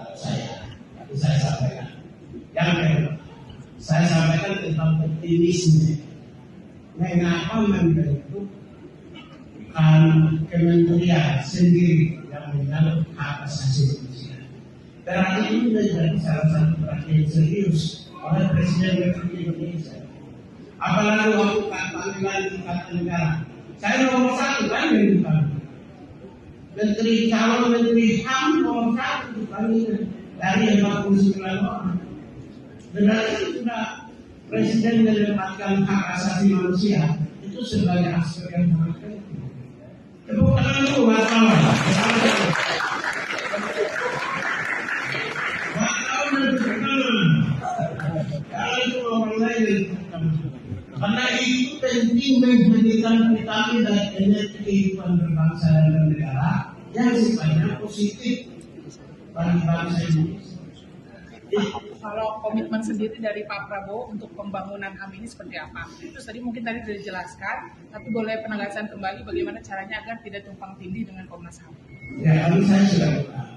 kalau saya. Tapi saya sampaikan. Yang kedua, saya sampaikan tentang optimisme. Mengapa membentuk kementerian sendiri yang mengatur hak asasi manusia? Berarti ini menjadi salah satu perhatian serius oleh Presiden Republik Indonesia. Apalagi waktu panggilan tingkatan negara, saya nomor satu kan yang calon menteri HAM nomor satu dipanggil dari 49 orang. Berarti sudah Presiden menempatkan hak asasi manusia itu sebagai aspek yang sangat penting. Tepuk tangan dulu wartawan. Karena itu penting menghadirkan vitamin dan energi kehidupan berbangsa dan bernegara yang sifatnya positif bagi bangsa Indonesia. Kalau komitmen sendiri dari Pak Prabowo untuk pembangunan HAM ini seperti apa? Itu tadi mungkin sudah dijelaskan, tapi boleh penegasan kembali bagaimana caranya agar tidak tumpang tindih dengan Komnas HAM. Ya, kami saya sudah bilang,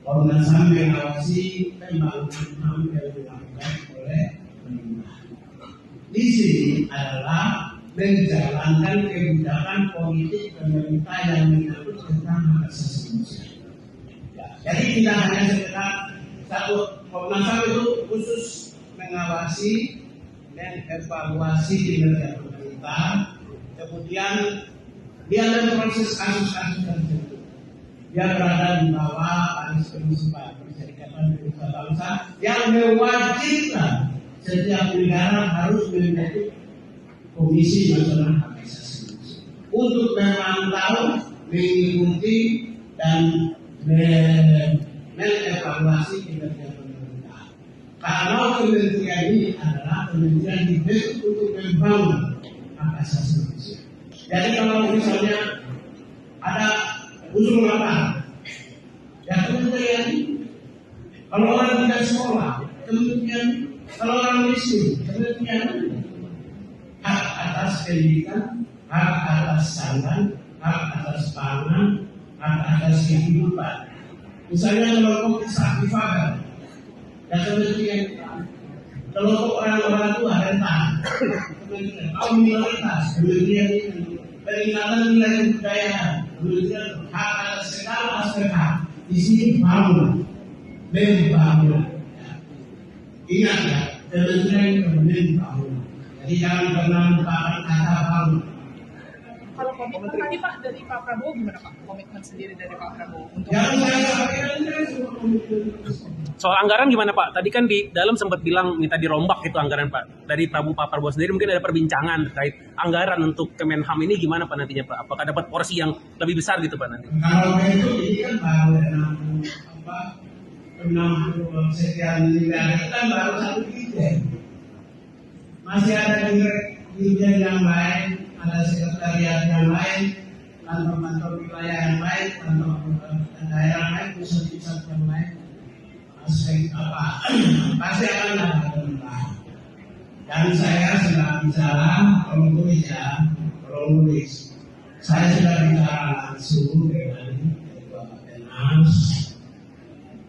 Komnas HAM mengawasi pembangunan HAM yang dilakukan oleh pemerintah. Di sini adalah menjalankan kebijakan politik pemerintah yang menyangkut tentang hak asasi manusia. Ya, jadi tidak hanya sekedar satu Komnas HAM itu khusus mengawasi dan evaluasi kinerja pemerintah, kemudian dia memproses kasus-kasus tertentu. Dia berada di bawah Baris Permusyawaratan Perserikatan Bangsa yang mewajibkan setiap negara harus membentuk Komisi Nasional Hak Asasi Manusia untuk memantau, mengikuti dan mengevaluasi kinerja pemerintah. Kalau kementerian ini adalah kementerian dibentuk untuk membangun hak asasi manusia. Jadi kalau misalnya ada usul apa, ya kementerian ini. Kalau orang tidak sekolah, kementerian. Kalau orang miskin, kementerian hak atas pendidikan, hak atas pangan, hak atas pangan, hak atas kehidupan. Misalnya kelompok difabel, dan kementerian kelompok orang-orang tua rentan, kementerian kaum minoritas, kementerian peningkatan nilai kebudayaan, kementerian hak atas segala aspek hak. Di sini membangun. Ingat ya, kementerian membangun. Jadi jangan pernah lupakan kata bangun. Kalau komitmen tadi Pak dari Pak Prabowo gimana Pak? Komitmen sendiri dari Pak Prabowo untuk soal anggaran gimana Pak? Tadi kan di dalam sempat bilang minta dirombak itu anggaran Pak. Dari Pak Prabowo sendiri mungkin ada perbincangan terkait anggaran untuk Kemenham ini gimana Pak nantinya Pak? Apakah dapat porsi yang lebih besar gitu Pak nanti? Kalau itu ini kan baru 60 sekian miliar itu kan baru satu dirjen. Masih ada dirjen yang lain, ada sekretariat yang lain, kantor-kantor wilayah yang lain, kantor daerah lain, pusat-pusat yang lain. Aspek apa? Pasti akan ada perubahan. Dan saya sudah bicara, kalau nulis, saya sudah bicara langsung dengan Ketua Bappenas.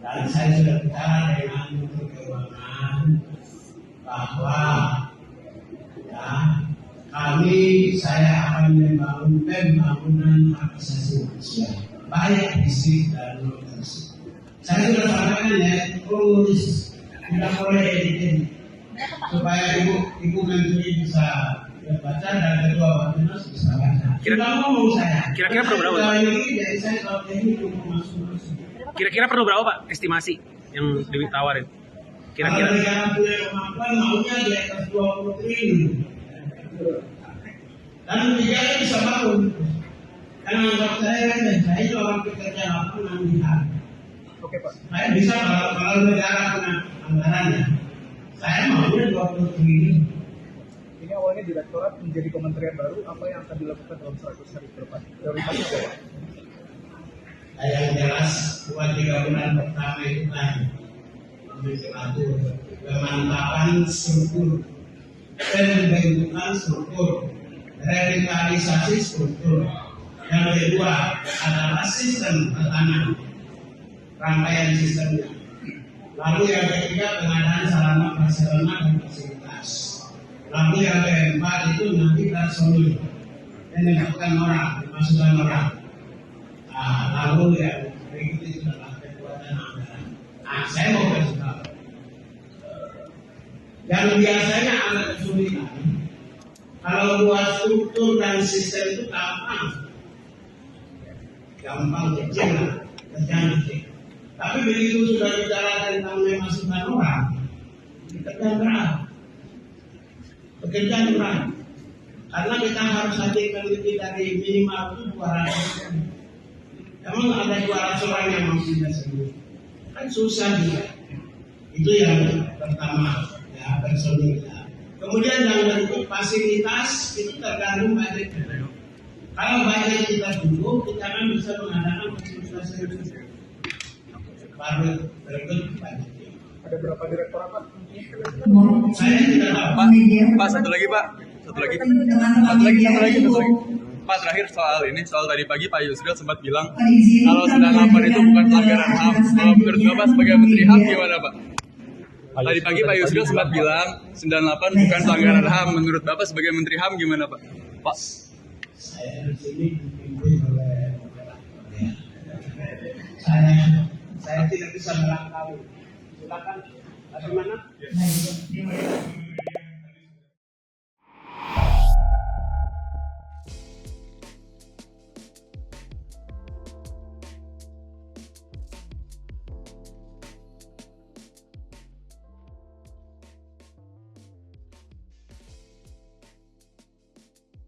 Dan saya sudah bicara dengan Menteri Keuangan bahwa saya akan membangun pembangunan hak asasi manusia, baik fisik dan non fisik. Saya sudah sampaikan ya, tulis tidak boleh editing supaya ibu menteri bisa baca dan Ketua Bappenas bisa baca. Kira-kira perlu berapa? Jadi saya kalau ini cuma masuk. Kira-kira perlu berapa Pak estimasi yang ditawarin? Kira-kira. Kalau negara punya kemampuan maunya di atas 20 triliun. Dan negara bisa bangun. Karena anggap saya itu orang pekerja lapangan lihat. Oke Pak. Saya bisa kalau negara punya anggarannya. Saya maunya 20 triliun. Ini awalnya direktorat menjadi kementerian baru, apa yang akan dilakukan dalam 100 hari ke depan? Prioritasnya apa Pak? Yang jelas buat 3 bulan pertama itu kan pemantapan struktur, pembentukan struktur, revitalisasi struktur. Yang kedua adalah sistem pertahanan, rangkaian sistemnya. Lalu yang ketiga pengadaan sarana prasarana dan fasilitas. Lalu yang keempat itu nanti personil yang dilakukan orang, dimasukkan orang. Nah, lalu yang berikut itu adalah kekuatan anggaran. Nah, saya mau kasih tahu. Yang biasanya agak kesulitan. Kalau buat struktur dan sistem itu gampang kecil lah, kerjaan kecil. Tapi begitu sudah bicara tentang memasukkan orang, pekerjaan berat. Pekerjaan berat. Karena kita harus hadirkan lebih dari minimal itu 200. Emang ada 200 orang yang mampunya sendiri. Kan susah juga. Itu yang pertama, ya personil. Kemudian yang berikut fasilitas itu tergantung budget. Kalau budget kita cukup, kita kan bisa mengadakan fasilitas itu. Baru berikut budget. Ada berapa direktorat Pak? Saya tidak tahu. Pak, satu lagi Pak. Satu lagi. Pak, terakhir soal tadi pagi Pak Yusril sempat bilang kalau 98 itu bukan pelanggaran HAM. Kalau menurut Bapak sebagai Menteri HAM gimana Pak? Tadi pagi Pak Yusril sempat bilang 98 bukan pelanggaran HAM. Menurut Bapak sebagai Menteri HAM gimana Pak? Pak. Saya di sini dipimpin oleh saya tidak bisa melangkaui. Silakan bagaimana?